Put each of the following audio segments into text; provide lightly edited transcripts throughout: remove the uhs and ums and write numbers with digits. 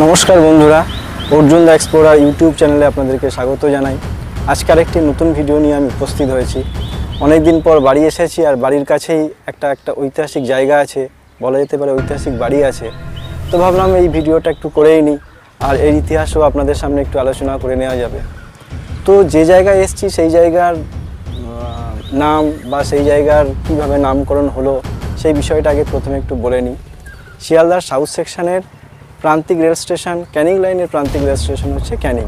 নমস্কার বন্ধুরা, অর্জুন দা explorer YouTube চ্যানেলে আপনাদেরকে স্বাগত জানাই। আজকে আরেকটি নতুন ভিডিও নিয়ে আমি উপস্থিত হয়েছি। অনেক দিন পর বাড়ি এসেছি, আর বাড়ির কাছেই একটা ঐতিহাসিক জায়গা আছে, বলা যেতে পারে ঐতিহাসিক বাড়ি আছে। তো ভাবলাম এই ভিডিওটা একটু করেই নিই, আর এর ইতিহাসও আপনাদের সামনে একটু আলোচনা করে নেওয়া যাবে। তো যে জায়গায় এসেছি সেই জায়গার নাম বা সেই জায়গার কীভাবে নামকরণ হলো সেই বিষয়টা আগে প্রথমে একটু বলে নিই। শিয়ালদার সাউথ সেকশনের প্রান্তিক রেল স্টেশন, ক্যানিং লাইনের প্রান্তিক রেল স্টেশন হচ্ছে ক্যানিং।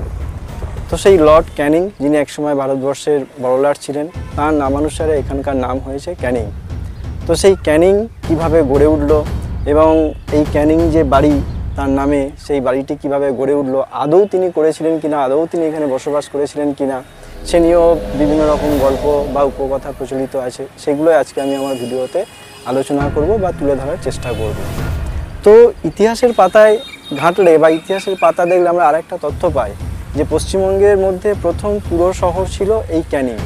তো সেই লর্ড ক্যানিং, যিনি একসময় ভারতবর্ষের বড়লাট ছিলেন, তার নামানুসারে এখানকার নাম হয়েছে ক্যানিং। তো সেই ক্যানিং কিভাবে গড়ে উঠলো এবং এই ক্যানিং যে বাড়ি তার নামে, সেই বাড়িটি কিভাবে গড়ে উঠলো, আদৌ তিনি করেছিলেন কিনা, আদৌ তিনি এখানে বসবাস করেছিলেন কিনা, সে নিয়েও বিভিন্ন রকম গল্প বা উপকথা প্রচলিত আছে। সেগুলোই আজকে আমি আমার ভিডিওতে আলোচনা করব বা তুলে ধরার চেষ্টা করব। তো ইতিহাসের পাতায় ঘাঁটলে বা ইতিহাসের পাতা দেখলে আমরা আরেকটা তথ্য পাই যে পশ্চিমবঙ্গের মধ্যে প্রথম পুরো শহর ছিল এই ক্যানিং।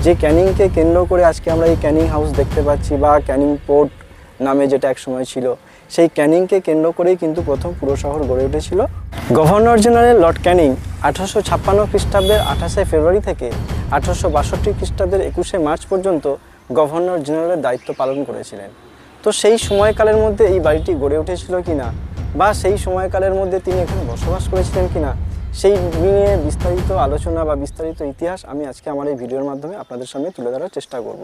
যে ক্যানিংকে কেন্দ্র করে আজকে আমরা এই ক্যানিং হাউস দেখতে পাচ্ছি বা ক্যানিং পোর্ট নামে যেটা একসময় ছিল, সেই ক্যানিংকে কেন্দ্র করেই কিন্তু প্রথম পুরো শহর গড়ে উঠেছিল। গভর্নর জেনারেল লর্ড ক্যানিং 1856 খ্রিস্টাব্দের 28শে ফেব্রুয়ারি থেকে 1862 খ্রিস্টাব্দের 21শে মার্চ পর্যন্ত গভর্নর জেনারেলের দায়িত্ব পালন করেছিলেন। তো সেই সময়কালের মধ্যে এই বাড়িটি গড়ে উঠেছিল কিনা বা সেই সময়কালের মধ্যে তিনি এখানে বসবাস করেছিলেন কিনা, সেই নিয়ে বিস্তারিত আলোচনা বা বিস্তারিত ইতিহাস আমি আজকে আমার এই ভিডিওর মাধ্যমে আপনাদের সামনে তুলে ধরার চেষ্টা করব।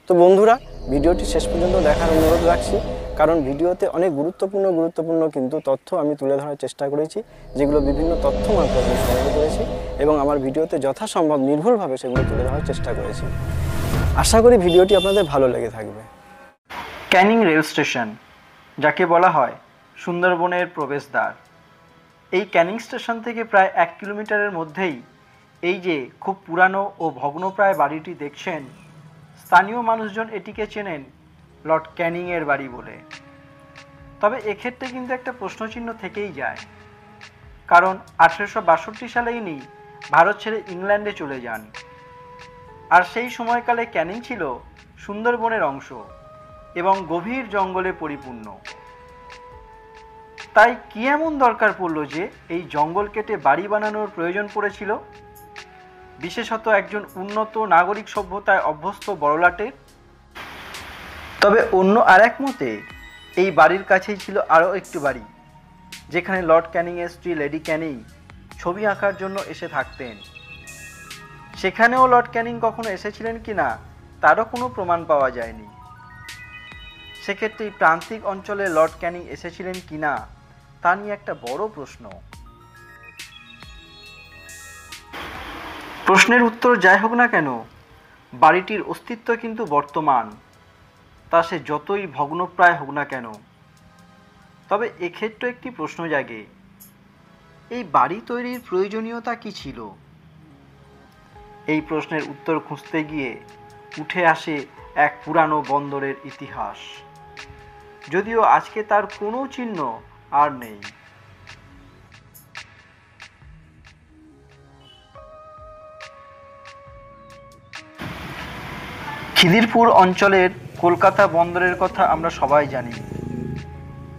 তো বন্ধুরা, ভিডিওটি শেষ পর্যন্ত দেখার অনুরোধ রাখছি, কারণ ভিডিওতে অনেক গুরুত্বপূর্ণ কিন্তু তথ্য আমি তুলে ধরার চেষ্টা করেছি, যেগুলো বিভিন্ন তথ্য মারফত আমি সংগ্রহ করেছি এবং আমার ভিডিওতে যথাসম্ভব নির্ভুলভাবে সেগুলো তুলে ধরার চেষ্টা করেছি। আশা করি ভিডিওটি আপনাদের ভালো লেগে থাকবে। ক্যানিং রেল স্টেশন, যাকে বলা হয় সুন্দরবনের প্রবেশদ্বার, এই ক্যানিং স্টেশন থেকে প্রায় 1 কিলোমিটারের মধ্যেই এই যে খুব পুরানো ও ভগ্নপ্রায় বাড়িটি দেখছেন, স্থানীয় মানুষজন এটিকে চেনেন লর্ড ক্যানিংয়ের বাড়ি বলে। তবে এক্ষেত্রে কিন্তু একটা প্রশ্নচিহ্ন থেকেই যায়, কারণ 1862 সালে ইনি ভারত ছেড়ে ইংল্যান্ডে চলে যান, আর সেই সময়কালে ক্যানিং ছিল সুন্দরবনের অংশ এবং গভীর জঙ্গলে পরিপূর্ণ। তাই কি এমন দরকার পড়ল যে এই জঙ্গল কেটে বাড়ি বানানোর প্রয়োজন পড়েছিল, বিশেষত একজন উন্নত নাগরিক সভ্যতায় অভ্যস্ত বড়লাটের? তবে অন্য আরেক মতে এই বাড়ির কাছেই ছিল আরও একটি বাড়ি, যেখানে লর্ড ক্যানিংয়ের স্ত্রী লেডি ক্যানিং ছবি আঁকার জন্য এসে থাকতেন। সেখানেও লর্ড ক্যানিং কখনো এসেছিলেন কিনা তারও কোনো প্রমাণ পাওয়া যায়নি। সেক্ষেত্রে এই প্রান্তিক অঞ্চলে লর্ড ক্যানিং এসেছিলেন কিনা তা নিয়ে একটা বড় প্রশ্ন। প্রশ্নের উত্তর যাই হোক না কেন, বাড়িটির অস্তিত্ব কিন্তু বর্তমান, তা সে যতই ভগ্নপ্রায় হোক না কেন। তবে এক্ষেত্রে একটি প্রশ্ন জাগে, এই বাড়ি তৈরির প্রয়োজনীয়তা কি ছিল? এই প্রশ্নের উত্তর খুঁজতে গিয়ে উঠে আসে এক পুরানো বন্দরের ইতিহাস, যদিও আজকে তার কোনো চিহ্ন আর নেই। খিদিরপুর অঞ্চলের কলকাতা বন্দরের কথা আমরা সবাই জানি।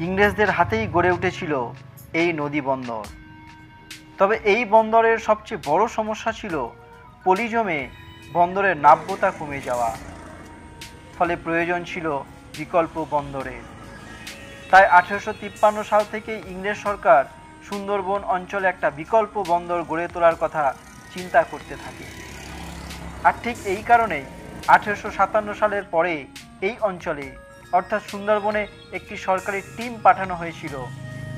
ইংরেজদের হাতেই গড়ে উঠেছিল এই নদী বন্দর। তবে এই বন্দরের সবচেয়ে বড় সমস্যা ছিল পলি জমে বন্দরের নাব্যতা কমে যাওয়া, ফলে প্রয়োজন ছিল বিকল্প বন্দরের। তাই 1853 সাল থেকে ইংরেজ সরকার সুন্দরবন অঞ্চলে একটা বিকল্প বন্দর গড়ে তোলার কথা চিন্তা করতে থাকে। আর ঠিক এই কারণেই 1857 সালের পরে এই অঞ্চলে অর্থাৎ সুন্দরবনে একটি সরকারি টিম পাঠানো হয়েছিল,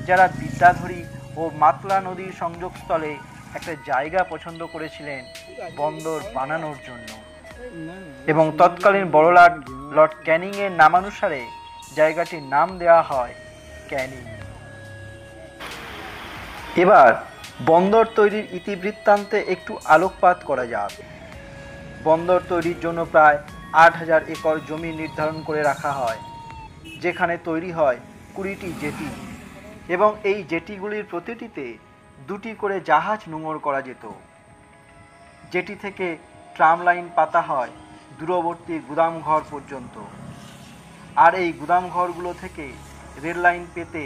যারা বিদ্যাধরী ও মাতলা নদীর সংযোগস্থলে একটা জায়গা পছন্দ করেছিলেন বন্দর বানানোর জন্য, এবং তৎকালীন বড়লাট লর্ড ক্যানিংয়ের নামানুসারে জায়গাটির নাম দেওয়া হয় ক্যানিং। এবার বন্দর তৈরির ইতিবৃত্তান্তে একটু আলোকপাত করা যাক। বন্দর তৈরির জন্য প্রায় 8,000 একর জমি নির্ধারণ করে রাখা হয়, যেখানে তৈরি হয় 20টি জেটি, এবং এই জেটিগুলির প্রতিটিতে 2টি করে জাহাজ নোঙর করা যেত। জেটি থেকে ট্রাম লাইন পাতা হয় দূরবর্তী গুদামঘর পর্যন্ত, আর এই গুদামঘরগুলো থেকে রেল লাইন পেতে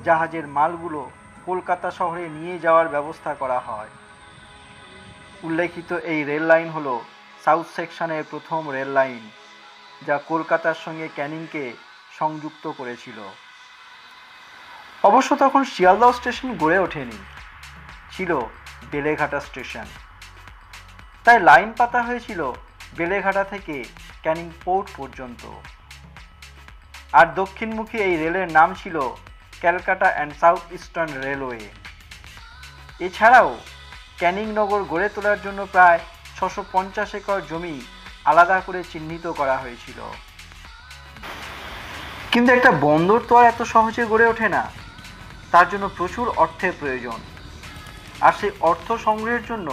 জাহাজের মালগুলো কলকাতা শহরে নিয়ে যাওয়ার ব্যবস্থা করা হয়। উল্লেখিত এই রেল লাইন হল সাউথ সেকশনের প্রথম রেল লাইন, যা কলকাতার সঙ্গে ক্যানিংকে সংযুক্ত করেছিল। অবশ্য তখন শিয়ালদহ স্টেশন গড়ে ওঠেনি, ছিল বেলেঘাটা স্টেশন। তাই লাইন পাতা হয়েছিল বেলেঘাটা থেকে ক্যানিং পোর্ট পর্যন্ত। আর দক্ষিণমুখী এই রেলের নাম ছিল Calcutta and south eastern railway. এছাড়াও ক্যানিং নগর গড়ে তোলার জন্য প্রায় 650 একর জমি আলাদা করে চিহ্নিত করা হয়েছিল। কিন্তু একটা বন্দর তো আর এত সহজে গড়ে ওঠে না, তার জন্য প্রচুর অর্থের প্রয়োজন। আর সেই অর্থ সংগ্রহের জন্য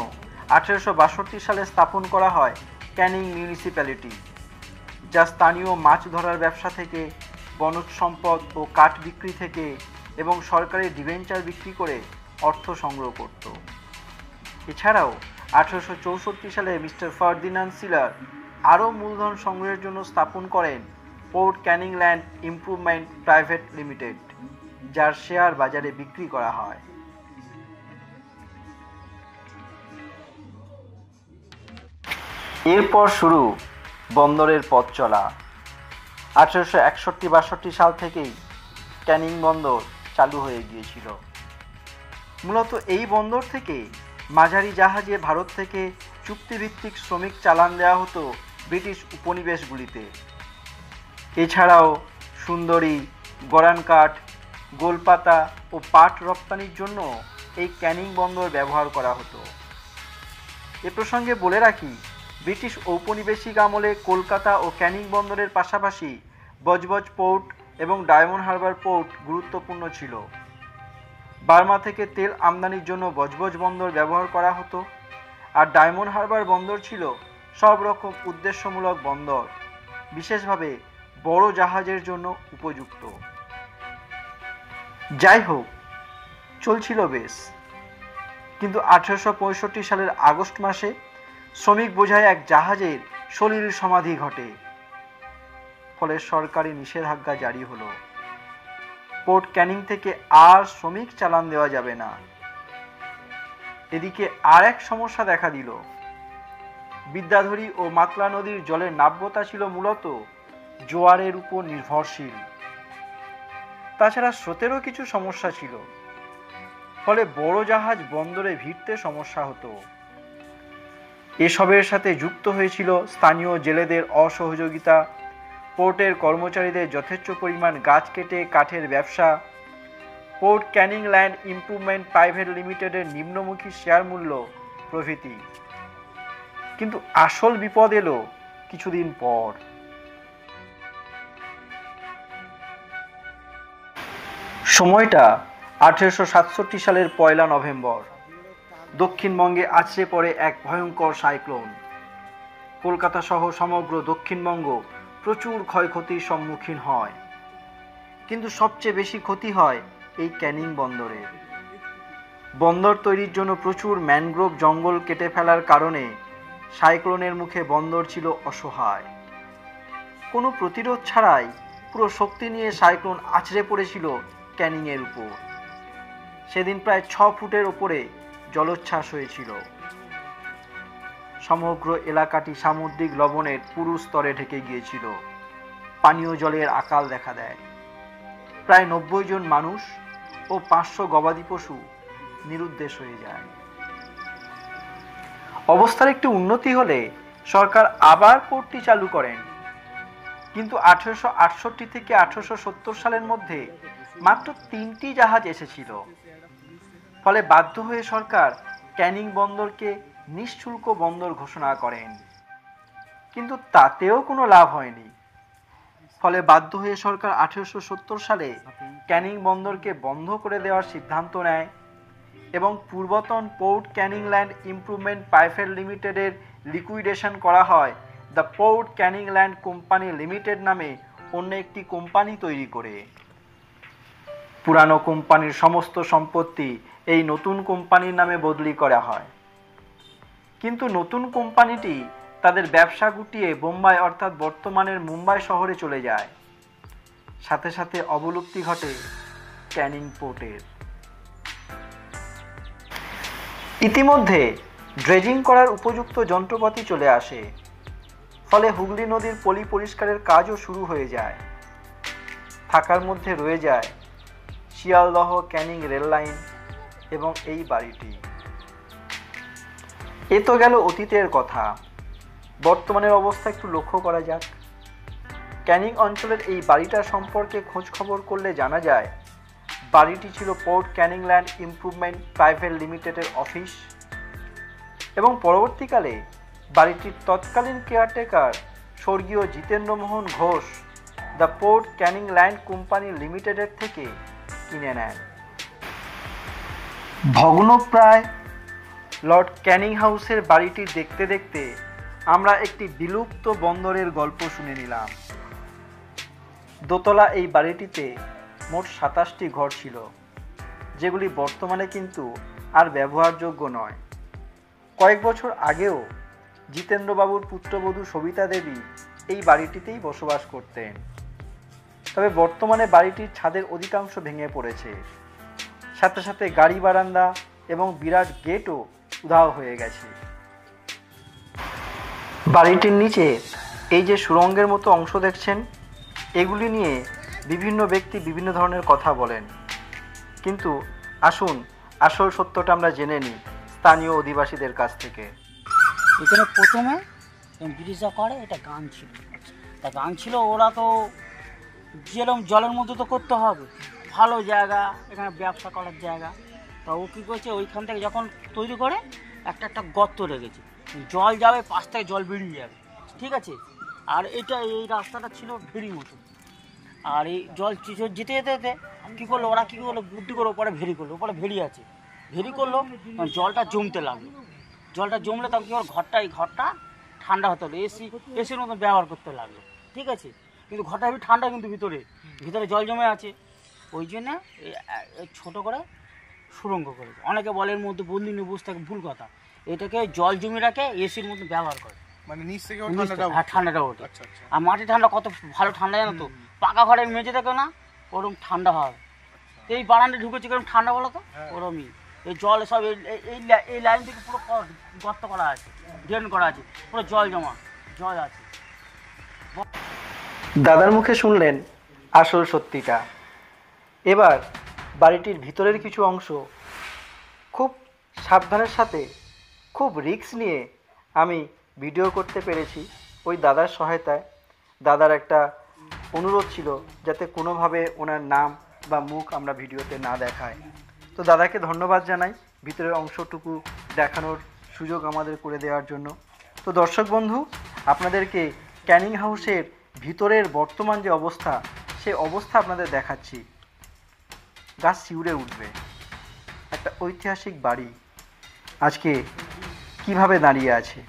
1862 সালে স্থাপন করা হয় ক্যানিং মিউনিসিপ্যালিটি, যা স্থানীয় মাছ ধরার ব্যবসা থেকে, বনজ সম্পদ ও কাঠ বিক্রি থেকে এবং সরকারি ডিবেঞ্চার বিক্রি করে অর্থ সংগ্রহ করত। এছাড়াও 1864 সালে মিস্টার ফার্দিনান্ড সিলার আরও মূলধন সংগ্রহের জন্য স্থাপন করেন port Canning Land Improvement private limited, যার শেয়ার বাজারে বিক্রি করা হয়। এরপর শুরু বন্দরের পথ চলা। 1861-62 সাল থেকেই ক্যানিং বন্দর চালু হয়ে গিয়েছিল। মূলত এই বন্দর থেকে মাঝারি জাহাজে ভারত থেকে চুক্তিভিত্তিক শ্রমিক চালান দেওয়া হতো ব্রিটিশ উপনিবেশগুলিতে। এছাড়াও সুন্দরী, গরান কাঠ, গোলপাতা ও পাট রপ্তানির জন্য এই ক্যানিং বন্দর ব্যবহার করা হতো। এ প্রসঙ্গে বলে রাখি, ব্রিটিশ ঔপনিবেশিক আমলে কলকাতা ও ক্যানিং বন্দরের পাশাপাশি বজবজ পোর্ট এবং ডায়মন্ড হারবার পোর্ট গুরুত্বপূর্ণ ছিল। বার্মা থেকে তেল আমদানির জন্য বজবজ বন্দর ব্যবহার করা হতো, আর ডায়মন্ড হারবার বন্দর ছিল সব রকম উদ্দেশ্যমূলক বন্দর, বিশেষভাবে বড় জাহাজের জন্য উপযুক্ত। যাই হোক, চলছিল বেশ। কিন্তু 1865 সালের আগস্ট মাসে শ্রমিক বোঝাই এক জাহাজের সলিল সমাধি ঘটে। ফলে সরকারি নিষেধাজ্ঞা জারি হলো। পোর্ট ক্যানিং থেকে আর শ্রমিক চালান দেওয়া যাবে না। এদিকে আর এক সমস্যা দেখা দিল। বিদ্যাধরী ও মাতলা নদীর জলের নাব্যতা ছিল মূলত জোয়ারের উপর নির্ভরশীল। তাছাড়া স্রোতেরও কিছু সমস্যা ছিল, ফলে বড় জাহাজ বন্দরে ভিড়তে সমস্যা হতো। এসবের সাথে যুক্ত হয়েছিল স্থানীয় জেলেদের অসহযোগিতা, পোর্টের কর্মচারীদের যথেচ্ছ পরিমাণ গাছ কেটে কাঠের ব্যবসা, port Canning Land Improvement Private লিমিটেডের নিম্নমুখী শেয়ার মূল্য প্রভৃতি। কিন্তু আসল বিপদ এলো কিছুদিন পর। সময়টা 1867 সালের 1 নভেম্বর। দক্ষিণবঙ্গে আছড়ে পড়ে এক ভয়ঙ্কর সাইক্লোন। কলকাতা সহ সমগ্র দক্ষিণবঙ্গ প্রচুর ক্ষয়ক্ষতির সম্মুখীন হয়। কিন্তু সবচেয়ে বেশি ক্ষতি হয় এই ক্যানিং বন্দরে। বন্দর তৈরির জন্য প্রচুর ম্যানগ্রোভ জঙ্গল কেটে ফেলার কারণে সাইক্লোনের মুখে বন্দর ছিল অসহায়। কোনো প্রতিরোধ ছাড়াই পুরো শক্তি নিয়ে সাইক্লোন আছড়ে পড়েছিল ক্যানিংয়ের উপর। সেদিন প্রায় 6 ফুটের ওপরে জলোচ্ছ্বাস হয়েছিল। সমগ্র এলাকাটি সামুদ্রিক লবণের পুরু স্তরে ঢেকে গিয়েছিল। পানীয় জলের আকাল দেখা দেয়। প্রায় 90 জন মানুষ ও 500 গবাদি পশু নিরুদ্দেশ হয়ে যায়। অবস্থার একটু উন্নতি হলে সরকার আবার পোর্টটি চালু করেন। কিন্তু 1868 থেকে 1870 সালের মধ্যে মাত্র 3টি জাহাজ এসেছিল। ফলে বাধ্য হয়ে সরকার ক্যানিং বন্দরকে নিঃশুল্ক বন্দর ঘোষণা করেন। কিন্তু তাতেও কোনো লাভ হয়নি। ফলে বাধ্য হয়ে সরকার 1870 সালে ক্যানিং বন্দরকে বন্ধ করে দেওয়ার সিদ্ধান্ত নেয় এবং পূর্বতন Port Canning Land Improvement Private লিমিটেডের লিকুইডেশন করা হয় the Port Canning Land Company Limited নামে অন্য একটি কোম্পানি তৈরি করে। পুরানো কোম্পানির সমস্ত সম্পত্তি এই নতুন কোম্পানির নামে বদলি করা হয়। কিন্তু নতুন কোম্পানিটি তাদের ব্যবসা গুটিয়ে বোম্বাই অর্থাৎ বর্তমানের মুম্বাই শহরে চলে যায়। সাথে সাথে অবলুপ্তি ঘটে ক্যানিং পোর্টের। ইতিমধ্যে ড্রেজিং করার উপযুক্ত যন্ত্রপাতি চলে আসে, ফলে হুগলি নদীর পলি পরিষ্কারের কাজও শুরু হয়ে যায়। ফাঁকার মধ্যে রয়ে যায় শিয়ালদহ ক্যানিং রেল লাইন এবং এই বাড়িটি। এ তো গেল অতীতের কথা, বর্তমানের অবস্থা একটু লক্ষ্য করা যাক। ক্যানিং অঞ্চলের এই বাড়িটা সম্পর্কে খোঁজ খবর করলে জানা যায় বাড়িটি ছিল Port Canning Land Improvement Private লিমিটেডের অফিস এবং পরবর্তীকালে বাড়িটির তৎকালীন কেয়ারটেকার স্বর্গীয় Jitendramohan Ghosh the Port Canning Land Company লিমিটেডের থেকে কিনে নেন। ভগ্নপ্রায় লর্ড ক্যানিং হাউসের বাড়িটি দেখতে দেখতে আমরা একটি বিলুপ্ত বন্দরের গল্প শুনে নিলাম। দোতলা এই বাড়িটিতে মোট 27টি ঘর ছিল, যেগুলি বর্তমানে কিন্তু আর ব্যবহারযোগ্য নয়। কয়েক বছর আগেও জিতেন্দ্রবাবুর পুত্রবধূ সবিতা দেবী এই বাড়িটিতেই বসবাস করতেন। তবে বর্তমানে বাড়িটির ছাদের অধিকাংশ ভেঙে পড়েছে, সাথে সাথে গাড়ি বারান্দা এবং বিরাট গেটও উধাও হয়ে গেছে। বাড়িটির নিচে এই যে সুড়ঙ্গের মতো অংশ দেখছেন, এগুলি নিয়ে বিভিন্ন ব্যক্তি বিভিন্ন ধরনের কথা বলেন, কিন্তু আসুন আসল সত্যটা আমরা জেনে নিই স্থানীয় অধিবাসীদের কাছ থেকে। এখানে প্রথমে ব্রিটিশরা করে এটা গান ছিল, তা গান ছিল, ওরা তো যেরকম জলের মধ্যে তো করতে হবে, ভালো জায়গা, এখানে ব্যবসা করার জায়গা। তা ও কী করছে, ওইখান থেকে যখন তৈরি করে একটা একটা গর্ত রেখেছে, জল যাবে, পাশ থেকে জল বেরিয়ে যাবে, ঠিক আছে। আর এই রাস্তাটা ছিল ভেরি মতো, আর এই জল যেতে যেতে যেতে কী করলো ওরা, কী করলো বুদ্ধি করে ওপরে ভেরি করলো, ওপরে ভেরি আছে, ভেরি করলো, জলটা জমতে লাগলো। জলটা জমলে তখন কী হলো, এই ঘরটা ঠান্ডা হতে হলো, এসির মতো ব্যবহার করতে লাগলো, ঠিক আছে। কিন্তু ঘরটা হেবি ঠান্ডা, কিন্তু ভিতরে জল জমে আছে, ওই জন্যে ছোটো করে সুড়ঙ্গ করেছে। অনেকে বলে এর মধ্যে বন্দি নিয়ে বসে থাকে, ভুল কথা। এটাকে জল জমে রাখে, এসির মতো ব্যবহার করে, মানে নিচ থেকে ঠান্ডাটা ওঠে। আচ্ছা আচ্ছা। আর মাটি ঠান্ডা কত ভালো ঠান্ডা জানো তো, পাকা ঘরের মেঝে থাকে না, ওরকম ঠান্ডা হয়। এই বারান্দা ঢুকেছে কিরকম ঠান্ডা বলো তো, ওরমই। এই জল সব এই লাইন থেকে পুরো গর্ত করা আছে, ড্রেন করা আছে, পুরো জল জমা, জল আছে। দাদার মুখে শুনলেন আসল সত্যিটা। এবার বাড়িটির ভিতরের কিছু অংশ খুব সাবধানের সাথে, খুব রিস্ক নিয়ে আমি ভিডিও করতে পেরেছি ওই দাদার সহায়তায়। দাদার একটা অনুরোধ ছিল যাতে কোনোভাবে ওনার নাম বা মুখ আমরা ভিডিওতে না দেখাই। তো দাদাকে ধন্যবাদ জানাই ভিতরের অংশটুকু দেখানোর সুযোগ আমাদের করে দেওয়ার জন্য। তো দর্শক বন্ধু, আপনাদেরকে ক্যানিং হাউসের ভিতরের বর্তমান যে অবস্থা, সেই অবস্থা আপনাদের দেখাচ্ছি। গাছ শিউরে উঠবে, একটা ঐতিহাসিক বাড়ি আজকে কিভাবে দাঁড়িয়ে আছে।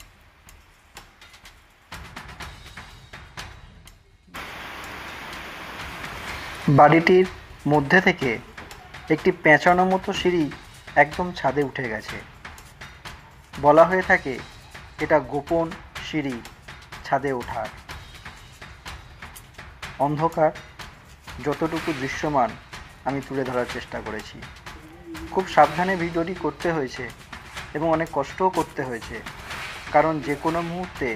বাড়িটির মধ্যে থেকে একটি পেঁচানো মতো সিঁড়ি একদম ছাদে উঠে গেছে। বলা হয়ে থাকে এটা গোপন সিঁড়ি ছাদে ওঠার। অন্ধকার যতটুকু দৃশ্যমান আমি তুলে ধরার চেষ্টা করেছি। খুব সাবধানে ভিডিওটি করতে হয়েছে এবং অনেক কষ্টও করতে হয়েছে, কারণ যে কোনো মুহূর্তে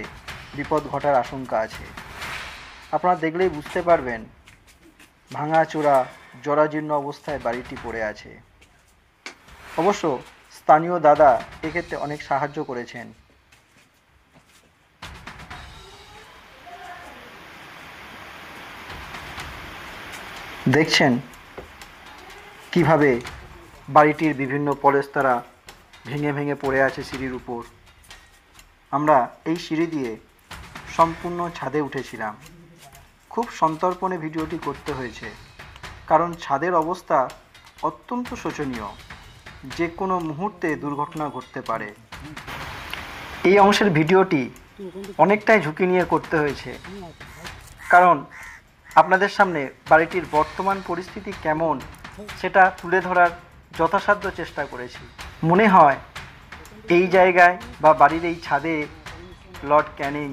বিপদ ঘটার আশঙ্কা আছে। আপনারা দেখলেই বুঝতে পারবেন ভাঙাচোরা জরাজীর্ণ অবস্থায় বাড়িটি পড়ে আছে। অবশ্য স্থানীয় দাদা এক্ষেত্রে অনেক সাহায্য করেছেন। দেখছেন কিভাবে বাড়িটির বিভিন্ন পলেস্তারা ভেঙে ভেঙে পড়ে আছে সিঁড়ির উপর। আমরা এই সিঁড়ি দিয়ে সম্পূর্ণ ছাদে উঠেছিলাম। খুব সন্তর্পণে ভিডিওটি করতে হয়েছে, কারণ ছাদের অবস্থা অত্যন্ত শোচনীয়, যে কোনো মুহূর্তে দুর্ঘটনা ঘটতে পারে। এই অংশের ভিডিওটি অনেকটাই ঝুঁকি নিয়ে করতে হয়েছে, কারণ আপনাদের সামনে বাড়িটির বর্তমান পরিস্থিতি কেমন সেটা তুলে ধরার যথাসাধ্য চেষ্টা করেছি। মনে হয় এই জায়গায় বা বাড়ির এই ছাদে লর্ড ক্যানিং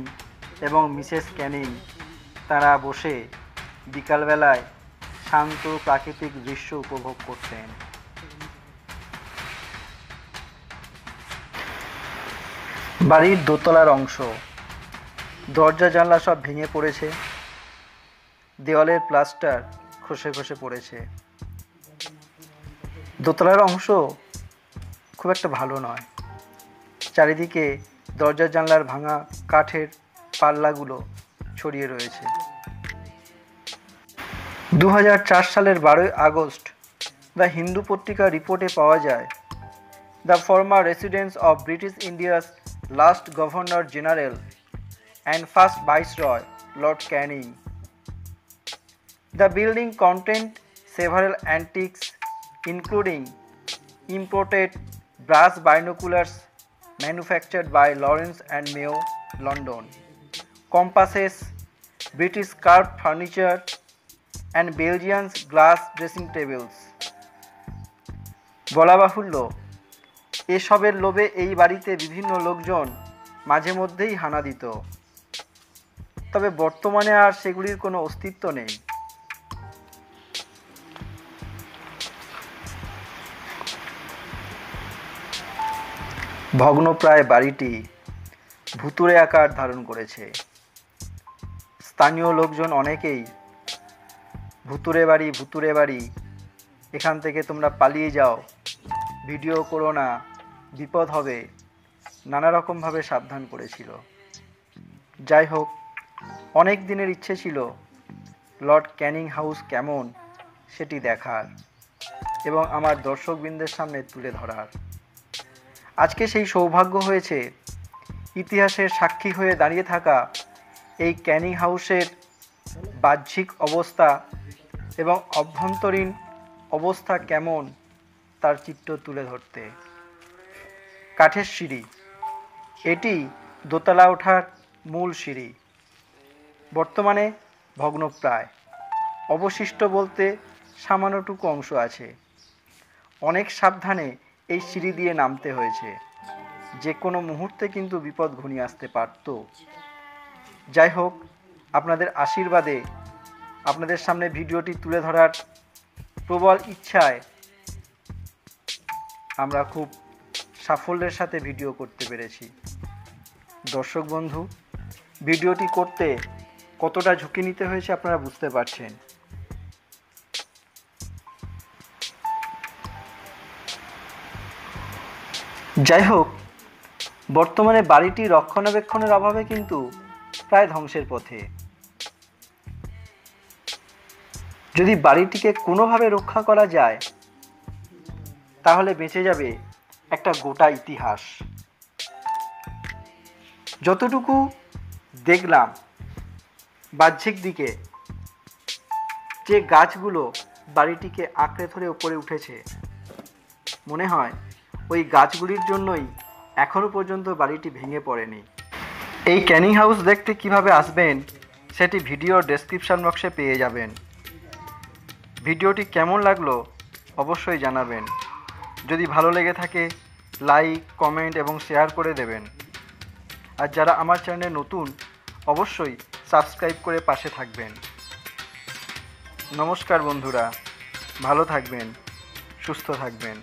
এবং মিসেস ক্যানিং তারা বসে বিকালবেলায় শান্ত প্রাকৃতিক দৃশ্য উপভোগ করতেন। বাড়ির দোতলার অংশ, দরজা জানলা সব ভেঙে পড়েছে, দেওয়ালের প্লাস্টার খসে খসে পড়েছে। দোতলার অংশ খুব একটা ভালো নয়। চারিদিকে দরজা জানলার ভাঙা কাঠের পাল্লাগুলো ছড়িয়ে রয়েছে। 2004 সালের 12 আগস্ট দ্য হিন্দু পত্রিকা রিপোর্টে পাওয়া যায়, the former residence of British India's last governor general and first Viceroy, Lord Canning. The building contained several antiques, including imported brass binoculars manufactured by Lawrence and Mayo, London, compasses, British carved furniture, and Belgian glass dressing tables. বলা বাহুল্য, এসবের লোভে এই বাড়িতে বিভিন্ন লোকজন মাঝে মধ্যেই হানা দিত, তবে বর্তমানে আর সেগুলির কোনো অস্তিত্ব নেই। ভগ্নপ্রায় বাড়িটি ভুতুড়ে আকার ধারণ করেছে। স্থানীয় লোকজন অনেকেই ভুতুড়ে বাড়ি, এখান থেকে তোমরা পালিয়ে যাও, ভিডিও করো না, বিপদ হবে, নানা রকমভাবে সাবধান করেছিল। যাই হোক, অনেক দিনের ইচ্ছে ছিল লর্ড ক্যানিং হাউস কেমন সেটি দেখার এবং আমার দর্শকবৃন্দের সামনে তুলে ধরার। আজকে সেই সৌভাগ্য হয়েছে। ইতিহাসের সাক্ষী হয়ে দাঁড়িয়ে থাকা এই ক্যানিং হাউসের বাহ্যিক অবস্থা এবং অভ্যন্তরীণ অবস্থা কেমন তার চিত্র তুলে ধরতে। কাঠের সিঁড়ি, এটি দোতলা ওঠার মূল সিঁড়ি, বর্তমানে ভগ্নপ্রায়। অবশিষ্ট বলতে সামান্যটুকু অংশ আছে। অনেক সাবধানে এই সিঁড়ি দিয়ে নামতে হয়েছে, যে কোনো মুহূর্তে কিন্তু বিপদ ঘনিয়ে আসতে পারত। যাই হোক, আপনাদের আশীর্বাদে আপনাদের সামনে ভিডিওটি তুলে ধরার প্রবল ইচ্ছায় আমরা খুব সাফল্যের সাথে ভিডিও করতে পেরেছি। দর্শক বন্ধু, ভিডিওটি করতে কতটা ঝুঁকি নিতে হয়েছে আপনারা বুঝতে পারছেন। যাই হোক, বর্তমানে বাড়িটি রক্ষণাবেক্ষণের অভাবে কিন্তু প্রায় ধ্বংসের পথে। যদি বাড়িটিকে কোনোভাবে রক্ষা করা যায় তাহলে বেঁচে যাবে একটা গোটা ইতিহাস। যতটুকু দেখলাম বাহ্যিক দিকে, যে গাছগুলো বাড়িটিকে আঁকড়ে ধরে উপরে উঠেছে, মনে হয় ওই গাছগুলির জন্যই এখনো পর্যন্ত বাড়িটি ভেঙে পড়েনি। এই ক্যানিং হাউস দেখতে কিভাবে আসবেন সেটি ভিডিওর ডেসক্রিপশন বক্সে পেয়ে যাবেন। ভিডিওটি কেমন লাগলো অবশ্যই জানাবেন। যদি ভালো লেগে থাকে লাইক, কমেন্ট এবং শেয়ার করে দেবেন। আর যারা আমার চ্যানেলে নতুন অবশ্যই সাবস্ক্রাইব করে পাশে থাকবেন। নমস্কার বন্ধুরা, ভালো থাকবেন, সুস্থ থাকবেন।